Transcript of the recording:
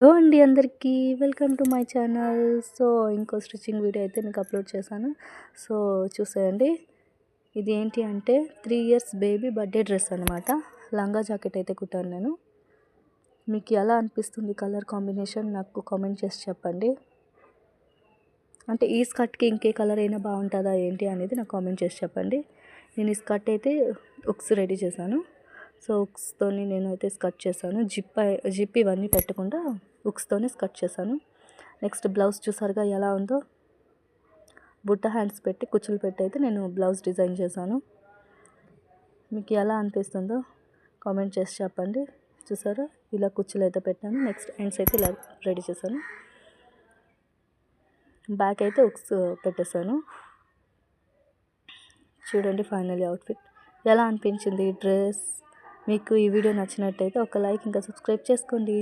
Hello అండి అందరికీ welcome to my channel. So ఇంకో స్టిచ్చింగ్ వీడియో అయితే మీకు అప్లోడ్ చేశాను. సో చూసేయండి, ఇది ఏంటి అంటే 3 ఇయర్స్ బేబీ బర్త్డే డ్రెస్ అనమాట. లంగా జాకెట్ అయితే కుట్టాను నేను. మీకు ఎలా అనిపిస్తుంది కలర్ కాంబినేషన్ నాకు కామెంట్ చేసి చెప్పండి. అంటే ఈ స్కర్ట్కి ఇంకే కలర్ అయినా బాగుంటుందా ఏంటి అనేది నాకు కామెంట్ చేసి చెప్పండి. నేను ఈ స్కర్ట్ అయితే ఉక్స్ రెడీ చేశాను. సో ఉక్స్తోని నేను అయితే స్కర్ట్ చేశాను. జిప్ ఇవన్నీ పెట్టకుండా ఉక్స్తోనే స్కర్ట్ చేశాను. నెక్స్ట్ బ్లౌజ్ చూసారుగా ఎలా ఉందో, బుట్ట హ్యాండ్స్ పెట్టి కుచ్చులు పెట్టి అయితే నేను బ్లౌజ్ డిజైన్ చేశాను. మీకు ఎలా అనిపిస్తుందో కామెంట్ చేసి చెప్పండి. చూసారా, ఇలా కుచ్చులు అయితే పెట్టాను. నెక్స్ట్ హ్యాండ్స్ అయితే ఇలా రెడీ చేశాను. బ్యాక్ అయితే ఉక్స్ పెట్టేశాను. చూడండి ఫైనల్ అవుట్ఫిట్ ఎలా అనిపించింది ఈ డ్రెస్. మీకు ఈ వీడియో నచ్చినట్టయితే ఒక లైక్ ఇంకా సబ్స్క్రైబ్ చేసుకోండి.